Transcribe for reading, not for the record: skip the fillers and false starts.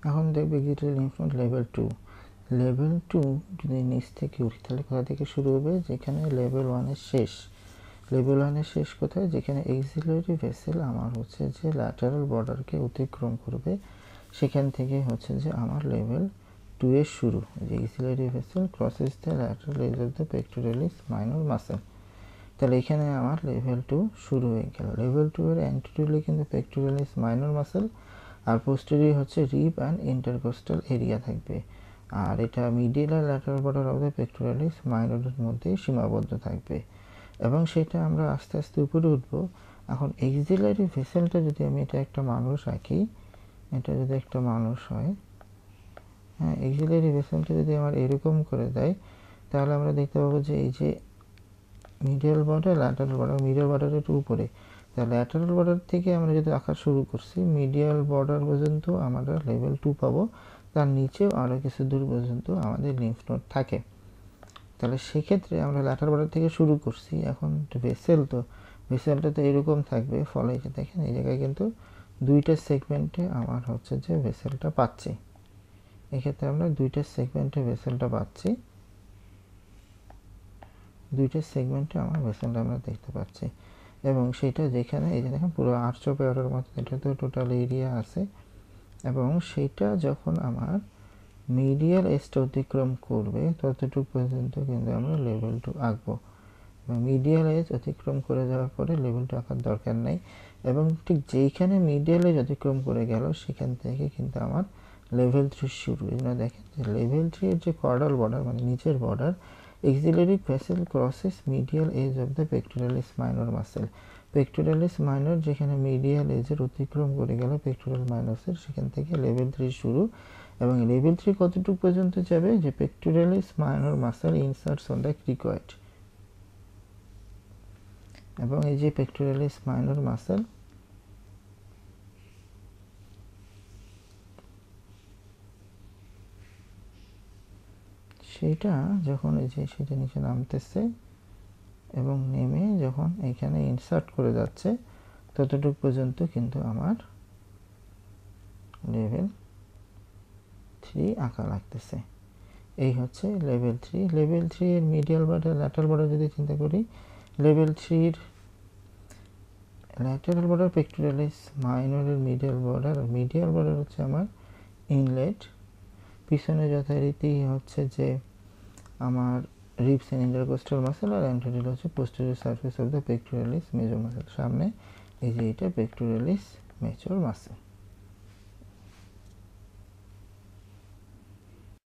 এখন দেখবে axillary lymph node level 2। Level 2 যদি নিচ থেকে উঠি তাহলে কোথা থেকে শুরু হবে, যেখানে লেভেল 1 এর শেষ। লেভেল 1 এর শেষ কোথায়, যেখানে এক্সিলারি ভেসেল আমার হচ্ছে যে ল্যাটারাল বর্ডারকে অতিক্রম করবে, সেখান থেকে হচ্ছে যে আমার লেভেল 2 এর শুরু। যে axillary vessel crosses the lateral edge of the pectoralis minor muscle. তাহলে এখানে আমার লেভেল 2 শুরু হয়ে গেল। লেভেল 2 এর অ্যান্টিরিয়রলি কিন্তু পেক্টোরালিস মাইনর মাসেল, আর পোস্টেরিয়র হচ্ছে রিব অ্যান্ড ইন্টারকোস্টাল এরিয়া থাকবে। আর এটা মিডিয়াল আর lateral border of the pectoralis মাইনরের মধ্যেই সীমাবদ্ধ থাকবে, এবং সেটা আমরা আস্তে আস্তে উপরে উঠবো। এখন এক্সিলারি ভেসেলটা যদি আমি এটা একটা মানুষ আঁকি, এটা যদি একটা মানুষ হয়, হ্যাঁ, এক্সিলারি ভেসেলটা যদি আমার এরকম করে দেয়, তাহলে আমরা দেখতে পাবো যে এই যে medial border, lateral border, medial বর্ডারের একটু উপরে। তা ল্যাটারাল বর্ডার থেকে আমরা যদি আঁকা শুরু করছি, মিডিয়াল বর্ডার পর্যন্ত আমরা লেভেল 2 পাবো, তার নিচেও আরও কিছু দূর পর্যন্ত আমাদের লিম্ফ নোড থাকে। তাহলে সেক্ষেত্রে আমরা ল্যাটারাল বর্ডার থেকে শুরু করছি, এখন ভেসেলটা তো এরকম থাকবে। ফলে দেখেন এই জায়গায় কিন্তু দুইটা সেগমেন্টে আমার হচ্ছে যে ভেসেলটা পাচ্ছি। এক্ষেত্রে আমরা দুইটা সেগমেন্টে ভেসেলটা পাচ্ছি, দুইটা সেগমেন্টে আমার ভেসেলটা আমরা দেখতে পাচ্ছি। এবং সেটা যেখানে এই যে দেখেন পুরো আর্চ অফ এয়ারের মতো এটা তো টোটাল এরিয়া আছে, এবং সেটা যখন আমার মিডিয়াল এজটা অতিক্রম করবে ততটুকু পর্যন্ত কিন্তু আমরা লেভেল 2 আঁকবো। এবং মিডিয়াল এজ অতিক্রম করে যাওয়ার পরে লেভেল 2 আঁকার দরকার নেই, এবং ঠিক যেইখানে মিডিয়াল এজ অতিক্রম করে গেল সেখান থেকে কিন্তু আমার লেভেল 3 শুরু। এই জন্য দেখেন যে লেভেল 3 এর যে কর্ডাল বর্ডার মানে নিচের border, auxiliary vessel crosses medial edge of the pectoralis minor muscle। Pectoralis minor যেখানে মিডিয়াল এজের অতিক্রম করে গেল পেক্টোরাল মাইনাসের, সেখান থেকে লেভেল 3 শুরু। এবং লেভেল 3 কতটুকু পর্যন্ত যাবে, যে pectoralis minor muscle inserts on the coracoid. এবং এই যে পেক্টোরালিস মাইনর মাসেল, সেটা যখন এই যে সেটা নিচে নামতেছে এবং নেমে যখন এখানে ইনসার্ট করে যাচ্ছে, ততটুকু পর্যন্ত কিন্তু আমার লেভেল 3 আঁকা লাগতেছে। এই হচ্ছে লেভেল 3। লেভেল 3 এর মিডিয়াল বর্ডার, ল্যাটারাল বর্ডার যদি চিন্তা করি, লেভেল 3 এর ল্যাটারাল বর্ডার পেক্টোরালিস মাইনরের মিডিয়াল বর্ডার, আর মিডিয়াল বর্ডার হচ্ছে আমার ইনলেট। পিছনে যথারীতি হচ্ছে যে আমার রিবস এন্ড ইন্টারকোস্টাল মাসেল, আর অ্যান্টেরিয়র হচ্ছে posterior surface of the pectoralis major muscle. সামনে এই যে এটা পেক্টোরালিস মেজর মাসেল।